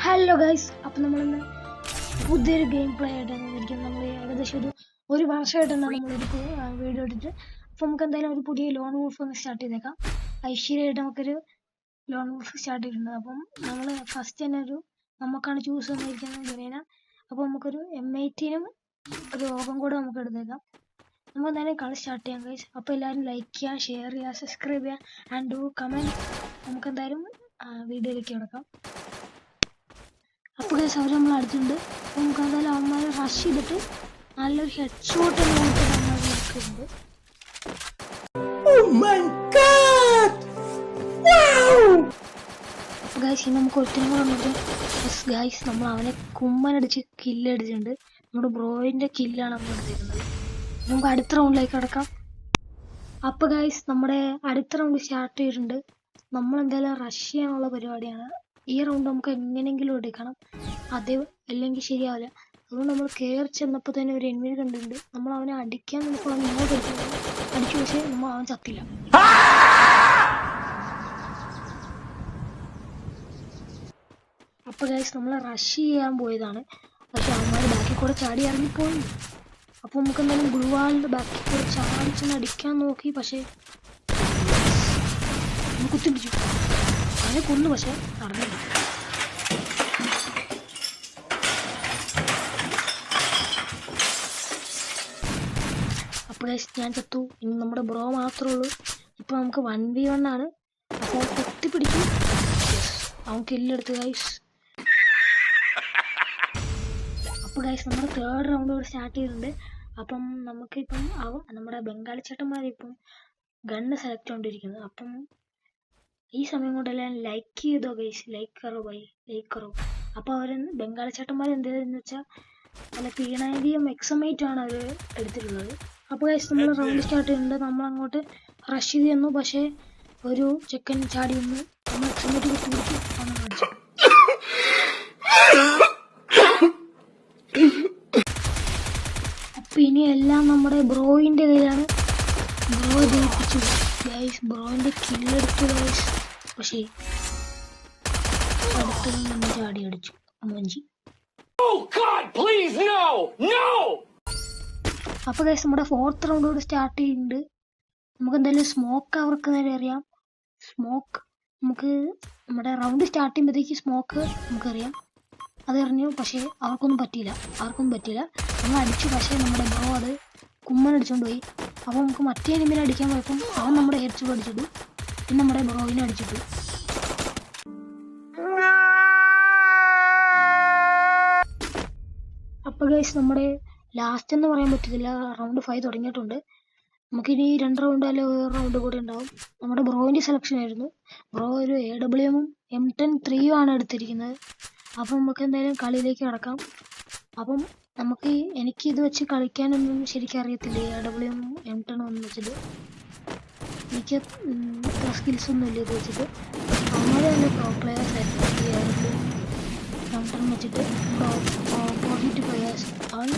Hello guys, അപ്പം നമ്മളിന്ന് പുതിയൊരു ഗെയിം പ്ലേ ആയിട്ടാണ് വന്നിരിക്കുന്നത്. നമ്മൾ ഏകദേശം ഒരു വർഷമായിട്ടാണ് നമ്മളൊരു വീഡിയോ ഇട്ടിട്ട്. അപ്പോൾ നമുക്ക് എന്തായാലും ഒരു പുതിയ ലോൺ വൂൾഫ് ഒന്ന് സ്റ്റാർട്ട് ചെയ്തേക്കാം. ഐശ്വര്യമായിട്ട് നമുക്കൊരു ലോൺ വൂൾഫ് സ്റ്റാർട്ട് ചെയ്തിട്ടുണ്ട്. അപ്പം നമ്മൾ ഫസ്റ്റ് തന്നെ നമുക്കാണ് ചൂസ് വന്നിരിക്കുന്നത് ഗവേന. അപ്പോൾ നമുക്കൊരു M18-നും ഒരു ഓകം കൂടെ നമുക്ക് എടുത്തേക്കാം. നമുക്ക് എന്തായാലും കളി സ്റ്റാർട്ട് ചെയ്യാം ഗൈസ്. അപ്പോൾ എല്ലാവരും ലൈക്ക് ചെയ്യുക, ഷെയർ ചെയ്യുക, സബ്സ്ക്രൈബ് ചെയ്യുക ആൻഡ് ഡു കമൻറ്റ്. നമുക്ക് എന്തായാലും വീഡിയോയിലേക്ക് കിടക്കാം. അപ്പോൾ ഗൈസ് അവർ നമ്മൾ അടിച്ചിട്ടുണ്ട്. അപ്പോൾ നമുക്ക് എന്തായാലും അവന്മാരെ റഷ് ചെയ്തിട്ട് നല്ലൊരു ഹെഡ് ഷോട്ട് നോക്കുന്നുണ്ട്. അപ്പോൾ ഗൈസ് ഇനി നമുക്ക് ഒത്തിരി കൂടെ വന്നിട്ട് ഗൈസ് നമ്മൾ അവനെ കുമ്മനടിച്ച് കില്ലടിച്ചിട്ടുണ്ട്. നമ്മുടെ ബ്രോയിൻ്റെ കില്ലാണ് നമ്മൾ എടുത്തേക്കുന്നത്. നമുക്ക് അടുത്ത റൗണ്ടിലേക്ക് കിടക്കാം. അപ്പോൾ ഗൈസ് നമ്മുടെ അടുത്ത റൗണ്ട് സ്റ്റാർട്ട് ചെയ്തിട്ടുണ്ട്. നമ്മളെന്തായാലും റഷ് ചെയ്യാനുള്ള പരിപാടിയാണ്. ഈ റൗണ്ട് നമുക്ക് എങ്ങനെയെങ്കിലും എടുക്കണം, അതേ അല്ലെങ്കിൽ ശരിയാവില്ല. അതുകൊണ്ട് നമ്മൾ കയറി ചെന്നപ്പോൾ തന്നെ ഒരു എനിമി കണ്ടിട്ടുണ്ട്. നമ്മൾ അവനെ അടിക്കാൻ നോക്കുമ്പോൾ അവൻ ഇങ്ങോട്ട് അടിച്ചു, പക്ഷേ അവൻ ചത്തില്ല. അപ്പോൾ ഗൈസ് നമ്മൾ റഷ് ചെയ്യാൻ പോയതാണ്, പക്ഷെ അവന്മാർ ബാക്കിൽ കൂടെ ചാടി ഇറങ്ങിപ്പോയി. അപ്പോൾ നമുക്ക് എന്തായാലും ഗ്ലൂവാളിൻ്റെ ബാക്കിൽ കൂടെ ചാടിച്ചെന്ന് അടിക്കാൻ നോക്കി, പക്ഷേ കുത്തിപ്പിടിച്ചു. അവനെ കൊന്നു, പക്ഷെ നടന്നില്ല. അപ്പോൾ ഞാൻ ചത്തു. ഇനി നമ്മുടെ ബ്രോ മാത്രമേ ഉള്ളൂ. ഇപ്പോൾ നമുക്ക് 1v1 ആണ്. അപ്പോൾ കുത്തിപ്പിടിച്ചു, അവൻ കില്ലെടുത്ത് ഗൈസ്. അപ്പോൾ ഗൈസ് നമ്മുടെ തേർഡ് റൗണ്ട് കൂടെ സ്റ്റാർട്ട് ചെയ്തിട്ടുണ്ട്. അപ്പം നമുക്കിപ്പം നമ്മുടെ ബംഗാളി ചേട്ടന്മാരിപ്പം ഗണ്ണ് സെലക്ട് ചെയ്തുകൊണ്ടിരിക്കുന്നത്. അപ്പം ഈ സമയം കൊണ്ടെല്ലാം ലൈക്ക് ചെയ്തോ ഗൈസ്, ലൈക്ക് കറോ ബൈ, ലൈക്ക് കറോ. അപ്പോൾ അവർ ബംഗാളി ചേട്ടന്മാർ എന്ത് ചെയ്തതെന്ന് വെച്ചാൽ നല്ല P90 XM8 ആണ് അവർ എടുത്തിട്ടുള്ളത്. അപ്പോൾ ഗൈസ് നമ്മൾ റൗണ്ട് സ്റ്റാർട്ട് ചെയ്യുന്നുണ്ട്. നമ്മൾ അങ്ങോട്ട് റഷ് ചെയ്ത് തന്നു, പക്ഷേ ഒരു ചെക്കൻ ചാടി വന്നു. നമ്മൾ XM8 കുത്തിപ്പിടിച്ചു, അവനെ അടിച്ചു. അപ്പം ഇനി എല്ലാം നമ്മുടെ ബ്രോയിൻ്റെ കയ്യിലാണ്. ബ്രോ ജയിപ്പിച്ചു ഗൈസ്, ബ്രോയിൻ്റെ കില്ലെടുത്തു ഗൈസ്. പക്ഷേ അടുത്തത് നമ്മൾ ചാടി അടിച്ചു അമ്മഞ്ചി. അപ്പോൾ ഗൈസ് നമ്മുടെ ഫോർത്ത് റൗണ്ടോട് സ്റ്റാർട്ട് ചെയ്യുന്നുണ്ട്. നമുക്ക് എന്തായാലും സ്മോക്ക് അവർക്ക് നേരെ അറിയാം. സ്മോക്ക് നമുക്ക് നമ്മുടെ റൗണ്ട് സ്റ്റാർട്ട് ചെയ്യുമ്പോഴത്തേക്ക് സ്മോക്ക് നമുക്കറിയാം, അതറിഞ്ഞു. പക്ഷേ അവർക്കൊന്നും പറ്റിയില്ല. നമ്മൾ അടിച്ചു, പക്ഷേ നമ്മുടെ ബ്രോ അത് കുമ്മനടിച്ചുകൊണ്ട് പോയി. അപ്പോൾ നമുക്ക് മറ്റേ എനിമിനെ അടിക്കാൻ പോയപ്പം അവൻ നമ്മുടെ ഹെഡ്ഷോട്ട് അടിച്ചിട്ടു, പിന്നെ നമ്മുടെ ബ്രോയിനെ അടിച്ചിട്ടു. അപ്പോൾ ഗൈസ് നമ്മുടെ ലാസ്റ്റ് എന്ന് പറയാൻ പറ്റത്തില്ല, റൗണ്ട് 5 തുടങ്ങിയിട്ടുണ്ട്. നമുക്കിനി 2 റൗണ്ട് അല്ലെങ്കിൽ 1 റൗണ്ട് കൂടി ഉണ്ടാവും. നമ്മുടെ ബ്രോയിൻ്റെ സെലക്ഷൻ ആയിരുന്നു. ബ്രോ ഒരു AWM M10 3 ആണ് എടുത്തിരിക്കുന്നത്. അപ്പം നമുക്ക് എന്തായാലും കളിയിലേക്ക് കിടക്കാം. അപ്പം എനിക്ക് ഇത് വെച്ച് കളിക്കാനൊന്നും ശരിക്കും അറിയത്തില്ല. AWM M10 ഒന്നും വെച്ചിട്ട് എനിക്ക് സ്കിൽസ് ഒന്നും ഇല്ല ഇത് വെച്ചിട്ട്. അങ്ങനെ തന്നെ പ്രോ പ്ലെയേഴ്സ് ആയിരുന്നു M10 വെച്ചിട്ട്. ഓപ്പോസിറ്റ് പ്ലെയേഴ്സ് അവൻ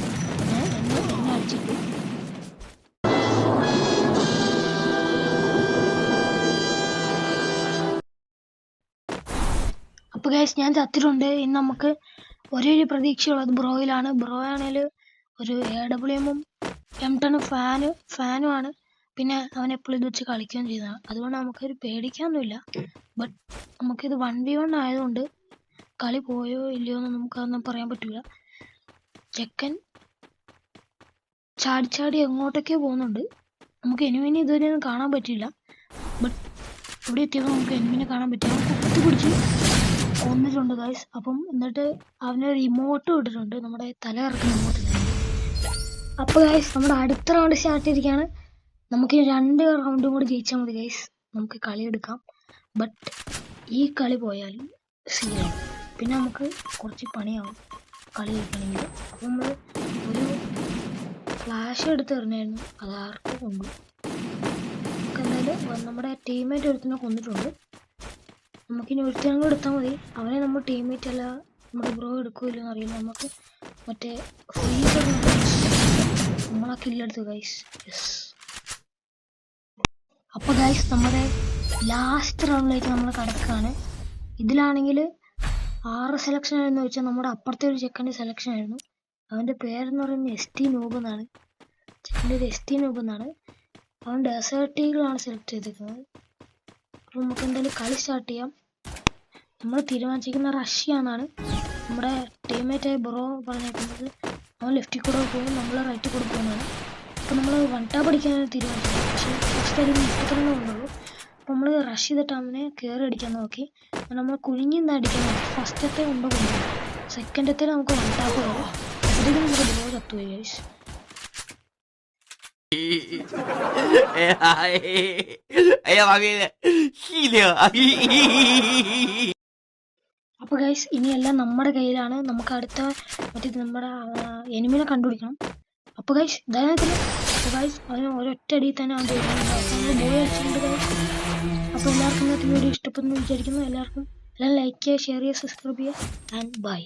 എന്നെ അടിച്ചിട്ടു. അപ്പോൾ ഗൈസ് ഞാൻ ചത്തിട്ടുണ്ട്. ഇന്ന് നമുക്ക് ഒരേ പ്രതീക്ഷയുള്ളത് ബ്രോയിലാണ്. ബ്രോ ആണെങ്കിൽ ഒരു AWM M10 ഫാനും ആണ്. പിന്നെ അവൻ എപ്പോഴും ഇത് വെച്ച് കളിക്കുകയും ചെയ്തതാണ്. അതുകൊണ്ട് നമുക്കൊരു പേടിക്കാനൊന്നുമില്ല. ബട്ട് നമുക്കിത് 1v1 ആയതുകൊണ്ട് കളി പോയോ ഇല്ലയോ എന്ന് നമുക്കതൊന്നും പറയാൻ പറ്റില്ല. ചെക്കൻ ചാടി എങ്ങോട്ടൊക്കെ പോകുന്നുണ്ട്. നമുക്ക് എനിമിനെ ഇതുവരെ ഒന്നും കാണാൻ പറ്റില്ല. ബട്ട് ഇവിടെ എത്തിയപ്പോൾ നമുക്ക് എനിമിനെ കാണാൻ പറ്റി. അവൻ കുത്തിപ്പിടിച്ച് കൊന്നിട്ടുണ്ട് ഗൈസ്. അപ്പം എന്നിട്ട് അവനൊരു ഇമോട്ട് ഇട്ടിട്ടുണ്ട്, നമ്മുടെ തല ഇറക്കുന്ന ഇമോട്ട് ഇട്ടിട്ടുണ്ട്. അപ്പോൾ ഗൈസ് നമ്മുടെ അടുത്ത റൗണ്ട് സ്റ്റാർട്ട് ചെയ്തിരിക്കുകയാണ്. നമുക്ക് 2 റൗണ്ടും കൂടി ജയിച്ചാൽ മതി ഗൈസ്, നമുക്ക് കളി എടുക്കാം. ബട്ട് ഈ കളി പോയാൽ സീനാവും, പിന്നെ നമുക്ക് കുറച്ച് പണിയാവും കളി ജയിക്കണമെങ്കിൽ. അപ്പം നമ്മൾ ഒരു ഫ്ലാഷ് എടുത്ത് എറിഞ്ഞായിരുന്നു, അത് ആർക്കും കൊണ്ടു. നമുക്ക് എന്തായാലും നമ്മുടെ ടീമേറ്റ് ഒരുത്തിനെ കൊന്നിട്ടുണ്ട്. നമുക്കിനി ഒരുത്തനും കൂടെ എടുത്താൽ മതി. അവനെ നമ്മൾ ടീമേറ്റ് അല്ല നമ്മുടെ ബ്രോ എടുക്കുമല്ലോ അറിയില്ല. നമുക്ക് മറ്റേ ഫ്രീസർ നമ്മളാ കില്ലെടുത്തു ഗൈസ്. യെസ്. അപ്പോൾ ഗൈസ് നമ്മുടെ ലാസ്റ്റ് റൗണ്ടിലേക്ക് നമ്മൾ കടക്കുകയാണ്. ഇതിലാണെങ്കിൽ 6 സെലക്ഷൻ ആയിരുന്നു വെച്ചാൽ നമ്മുടെ അപ്പുറത്തെ ഒരു ചെക്കൻ്റെ സെലക്ഷൻ ആയിരുന്നു. അവൻ്റെ പേരെന്ന് പറയുന്നത് ST നൂബ് എന്നാണ്. ചെക്കൻ്റെ ഒരു ST നൂബ് എന്നാണ്. അവൻ ഡെസേർട്ട് ഈഗിളാണ് സെലക്ട് ചെയ്തിരിക്കുന്നത്. അപ്പോൾ നമുക്ക് എന്തായാലും കളി സ്റ്റാർട്ട് ചെയ്യാം. നമ്മൾ തീരുമാനിച്ചിരിക്കുന്ന റഷ്യാന്നാണ്. നമ്മുടെ ടീമേറ്റായ ബ്രോ പറഞ്ഞേക്കുന്നത് അവൻ ലെഫ്റ്റിൽ കൂടെ പോകും, നമ്മൾ റൈറ്റിൽ കൂടെ പോകുന്നതാണ്. അപ്പോൾ നമ്മൾ 1 ടാപ്പ് അടിക്കാനാണ് തീരുമാനിച്ചത്. പക്ഷേ ഫസ്റ്റ് അടി മിസ്റ്റേക്കറേ വന്നുള്ളൂ. അപ്പോൾ നമ്മൾ റഷ് ചെയ്തിട്ട് അവനെ കയറി അടിക്കാൻ നോക്കി. നമ്മൾ കുഴിഞ്ഞ് നിന്ന് അടിക്കാൻ നോക്കി. ഫസ്റ്റത്തെ കൊണ്ടുപോകും, സെക്കൻഡത്തെ നമുക്ക് 1 ടാപ്പ് വരും. അതിലേക്ക് നമുക്ക് ബ്രോ ചത്തുപോയി ഗൈസ്. അപ്പോൾ ഗൈസ് ഇനിയെല്ലാം നമ്മുടെ കയ്യിലാണ്. നമുക്ക് അടുത്ത മറ്റേ നമ്മുടെ എനിമിനെ കണ്ടുപിടിക്കണം. അപ്പോൾ ഗൈസ് ധൈര്യത്തിന് ഗൈസ് അതിന് ഒരൊറ്റ അടിയിൽ തന്നെ അവൻ നമ്മൾ ബോയ് അടിച്ചിട്ടുണ്ട് ഗൈസ്. അപ്പോൾ എല്ലാവർക്കും ഇന്നത്തെ വീഡിയോ ഇഷ്ടപ്പെടുന്നു വിചാരിക്കുന്നു. എല്ലാവർക്കും എല്ലാം ലൈക്ക് ചെയ്യുക, ഷെയർ ചെയ്യുക, സബ്സ്ക്രൈബ് ചെയ്യുക. And by.